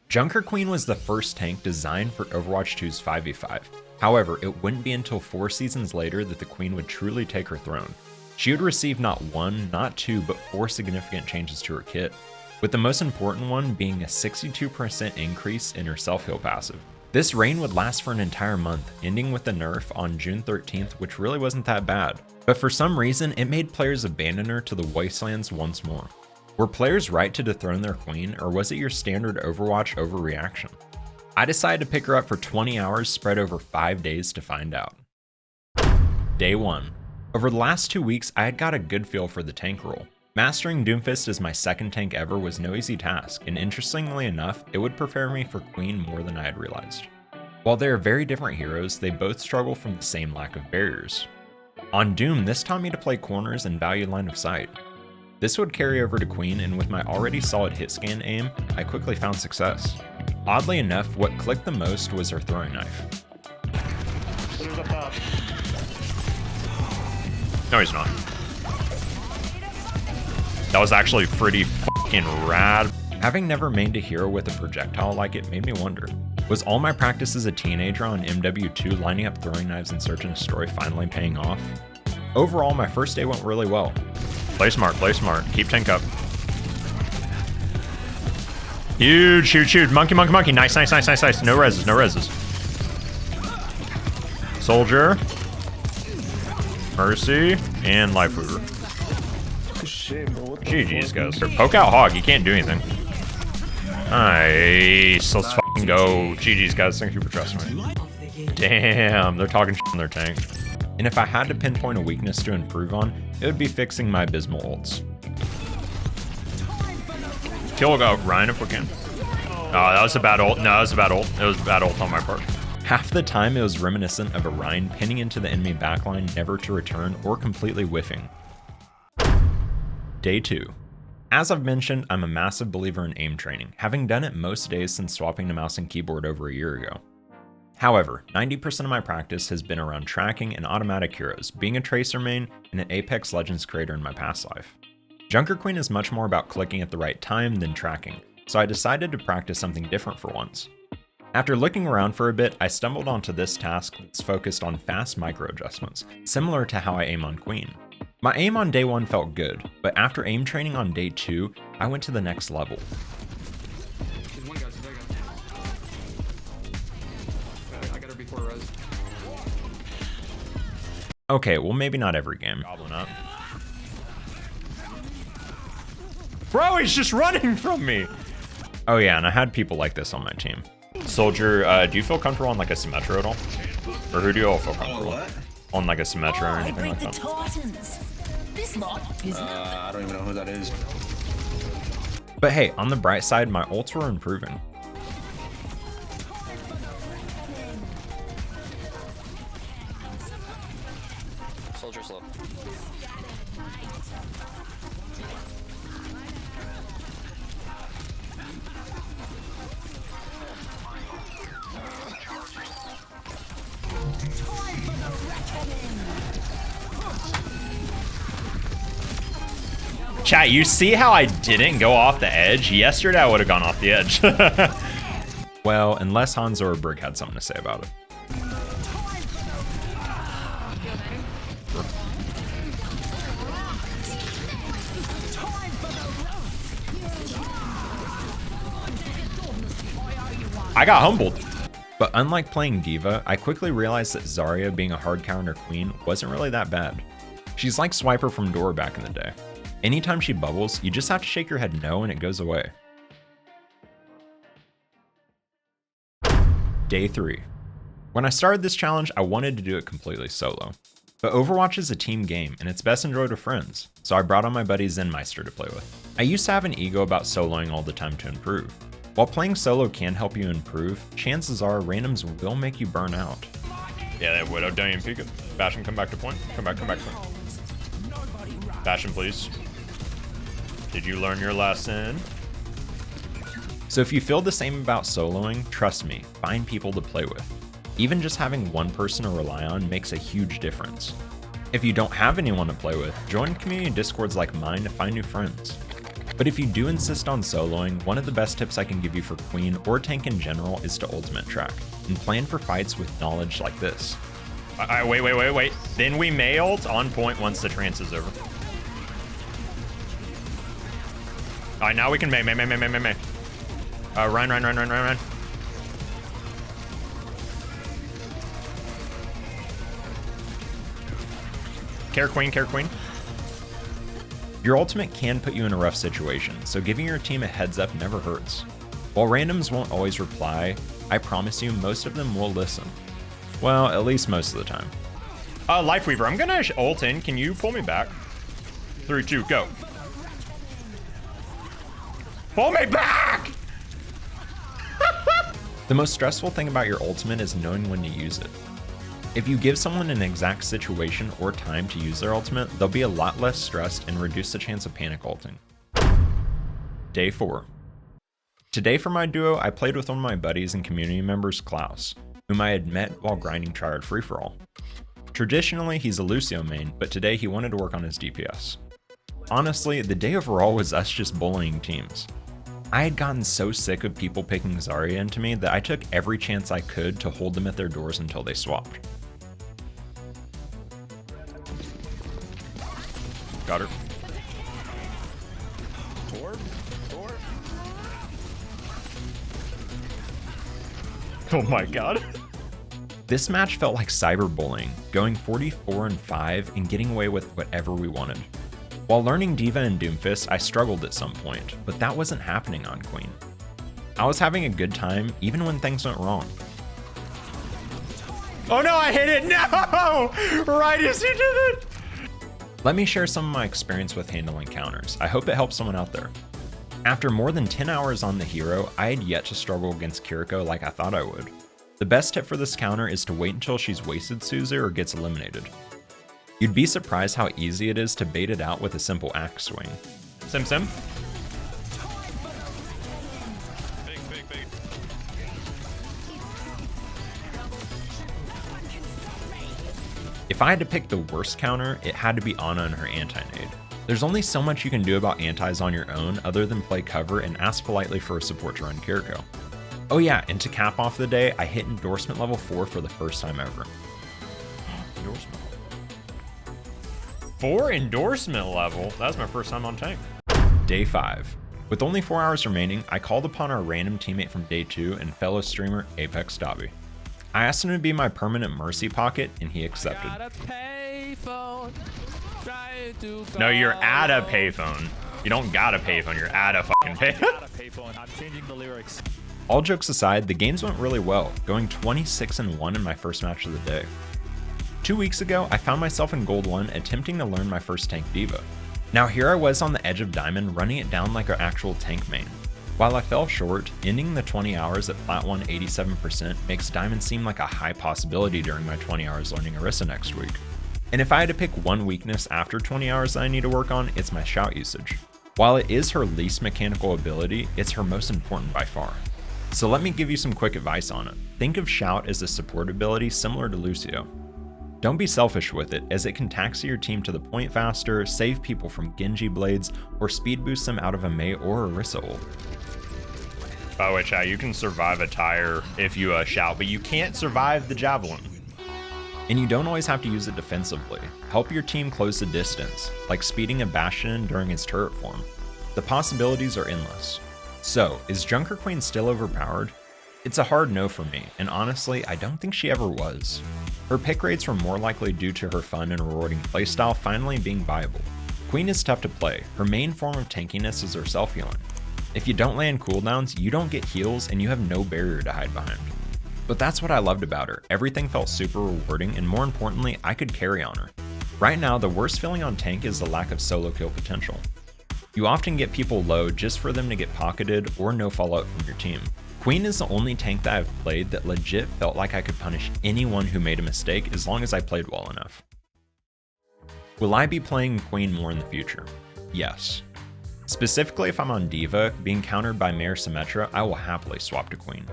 Junkerqueen was the first tank designed for Overwatch 2's 5v5. However, it wouldn't be until 4 seasons later that the Queen would truly take her throne. She would receive not 1, not 2, but 4 significant changes to her kit, with the most important one being a 62% increase in her self-heal passive. This reign would last for an entire month, ending with the nerf on June 13th, which really wasn't that bad. But for some reason, it made players abandon her to the Wastelands once more. Were players right to dethrone their queen, or was it your standard Overwatch overreaction? I decided to pick her up for 20 hours spread over 5 days to find out. Day 1. Over the last 2 weeks, I had got a good feel for the tank role. Mastering Doomfist as my second tank ever was no easy task, and interestingly enough, it would prepare me for Queen more than I had realized. While they are very different heroes, they both struggle from the same lack of barriers. On Doom, this taught me to play corners and value line of sight. This would carry over to Queen, and with my already solid hit scan aim, I quickly found success. Oddly enough, what clicked the most was her throwing knife. No, he's not. That was actually pretty fucking rad. Having never mained a hero with a projectile like it made me wonder, was all my practice as a teenager on MW2 lining up throwing knives in Search and Destroy finally paying off? Overall, my first day went really well. Play smart, keep tank up. Huge, shoot, monkey, nice, no reses. Soldier, Mercy, and Life Weaver. GG's, guys. Poke out Hog, you can't do anything. Nice, let's fucking go. GG's, guys, thank you for trusting me. Damn, they're talking shit on their tank. And if I had to pinpoint a weakness to improve on, it would be fixing my abysmal ults. Kill Ryan if we can. Oh, that was a bad ult. No, that was a bad ult. It was a bad ult on my part. Half the time it was reminiscent of a Ryan pinning into the enemy backline never to return or completely whiffing. Day 2. As I've mentioned, I'm a massive believer in aim training, having done it most days since swapping to mouse and keyboard over a year ago. However, 90% of my practice has been around tracking and automatic heroes, being a Tracer main and an Apex Legends creator in my past life. Junkerqueen is much more about clicking at the right time than tracking, so I decided to practice something different for once. After looking around for a bit, I stumbled onto this task that's focused on fast micro adjustments, similar to how I aim on Queen. My aim on day 1 felt good, but after aim training on day 2, I went to the next level. Okay, well maybe not every game. Goblin up. Bro, he's just running from me! Oh yeah, and I had people like this on my team. Soldier, do you feel comfortable on like a Symmetra at all? Or who do you all feel comfortable on like a Symmetra or anything like that? I don't even know who that is. But hey, on the bright side, my ults were improving. Soldier slow. Chat, you see how I didn't go off the edge? Yesterday I would have gone off the edge. Well, unless Hanzo or Brig had something to say about it. I got humbled. But unlike playing Diva, I quickly realized that Zarya being a hard counter queen wasn't really that bad. She's like Swiper from Dora back in the day. Anytime she bubbles, you just have to shake your head no and it goes away. Day 3. When I started this challenge, I wanted to do it completely solo. But Overwatch is a team game and it's best enjoyed with friends, so I brought on my buddy Zenmeister to play with. I used to have an ego about soloing all the time to improve. While playing solo can help you improve, chances are randoms will make you burn out. Yeah, that Widow, don't even peek it. Bastion, come back to point. Come back to point. Bastion, please. Did you learn your lesson? So if you feel the same about soloing, trust me, find people to play with. Even just having one person to rely on makes a huge difference. If you don't have anyone to play with, join community discords like mine to find new friends. But if you do insist on soloing, one of the best tips I can give you for Queen or tank in general is to ultimate track, and plan for fights with knowledge like this. Wait. Then we may ult on point once the trance is over. Alright, now we can May. Run. Care queen. Your ultimate can put you in a rough situation, so giving your team a heads up never hurts. While randoms won't always reply, I promise you most of them will listen. Well, at least most of the time. Lifeweaver, I'm gonna ult in. Can you pull me back? 3, 2, go. Pull me back! The most stressful thing about your ultimate is knowing when to use it. If you give someone an exact situation or time to use their ultimate, they'll be a lot less stressed and reduce the chance of panic ulting. Day 4. Today for my duo, I played with one of my buddies and community members, Klaus, whom I had met while grinding Triad Free-For-All. Traditionally, he's a Lucio main, but today he wanted to work on his DPS. Honestly, the day overall was us just bullying teams. I had gotten so sick of people picking Zarya into me that I took every chance I could to hold them at their doors until they swapped. Got her. Oh my god. This match felt like cyberbullying, going 44-5 and getting away with whatever we wanted. While learning D.Va and Doomfist, I struggled at some point, but that wasn't happening on Queen. I was having a good time even when things went wrong. Oh no, I hit it! No! Right as you did it! Let me share some of my experience with handling counters. I hope it helps someone out there. After more than 10 hours on the hero, I had yet to struggle against Kiriko like I thought I would. The best tip for this counter is to wait until she's wasted Suzu or gets eliminated. You'd be surprised how easy it is to bait it out with a simple axe swing. Sim. Big. If I had to pick the worst counter, it had to be Ana and her anti-nade. There's only so much you can do about antis on your own other than play cover and ask politely for a support to run Kiriko. Oh yeah, and to cap off the day, I hit endorsement level 4 for the first time ever. Endorsement. 4 endorsement level? That's my first time on tank. Day 5. With only 4 hours remaining, I called upon our random teammate from day 2 and fellow streamer Apex Dobby. I asked him to be my permanent mercy pocket, and he accepted. No, you're at a payphone. You don't got a payphone, you're at a fucking payphone. I'm changing the lyrics. All jokes aside, the games went really well, going 26-1 in my first match of the day. 2 weeks ago, I found myself in Gold 1 attempting to learn my first tank D.Va. Now here I was on the edge of Diamond running it down like an actual tank main. While I fell short, ending the 20 hours at Plat 1 87% makes Diamond seem like a high possibility during my 20 hours learning Orisa next week. And if I had to pick one weakness after 20 hours that I need to work on, it's my shout usage. While it is her least mechanical ability, it's her most important by far. So let me give you some quick advice on it. Think of shout as a support ability similar to Lucio. Don't be selfish with it, as it can taxi your team to the point faster, save people from Genji blades, or speed boost them out of a Mei or Orisa ult. By the way, chat, you can survive a tire if you shout, but you can't survive the javelin. And you don't always have to use it defensively. Help your team close the distance, like speeding a Bastion during its turret form. The possibilities are endless. So, is junkerqueen still overpowered? It's a hard no for me, and honestly, I don't think she ever was. Her pick rates were more likely due to her fun and rewarding playstyle finally being viable. Queen is tough to play. Her main form of tankiness is her self-healing. If you don't land cooldowns, you don't get heals and you have no barrier to hide behind. But that's what I loved about her. Everything felt super rewarding, and more importantly, I could carry on her. Right now, the worst feeling on tank is the lack of solo kill potential. You often get people low just for them to get pocketed or no follow-up from your team. Queen is the only tank that I've played that legit felt like I could punish anyone who made a mistake as long as I played well enough. Will I be playing Queen more in the future? Yes. Specifically if I'm on D.Va, being countered by Mare Symmetra, I will happily swap to Queen.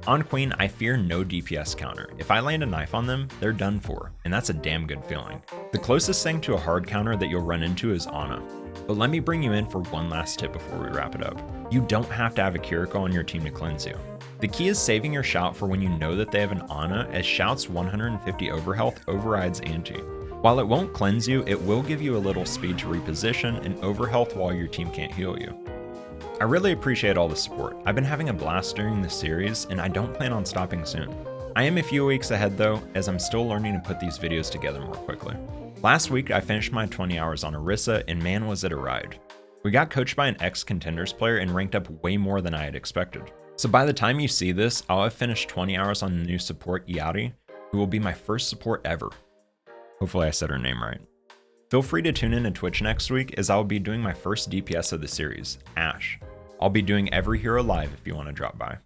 On Queen, I fear no DPS counter. If I land a knife on them, they're done for, and that's a damn good feeling. The closest thing to a hard counter that you'll run into is Ana. But let me bring you in for one last tip before we wrap it up. You don't have to have a Kiriko on your team to cleanse you. The key is saving your shout for when you know that they have an Ana, as shout's 150 overhealth overrides anti. While it won't cleanse you, it will give you a little speed to reposition and overhealth while your team can't heal you. I really appreciate all the support. I've been having a blast during this series, and I don't plan on stopping soon. I am a few weeks ahead though, as I'm still learning to put these videos together more quickly. Last week I finished my 20 hours on Orisa, and man was it a ride. We got coached by an ex-Contenders player and ranked up way more than I had expected. So by the time you see this, I'll have finished 20 hours on the new support Yari, who will be my first support ever. Hopefully I said her name right. Feel free to tune in to Twitch next week, as I'll be doing my first DPS of the series, ASHE. I'll be doing every hero live if you want to drop by.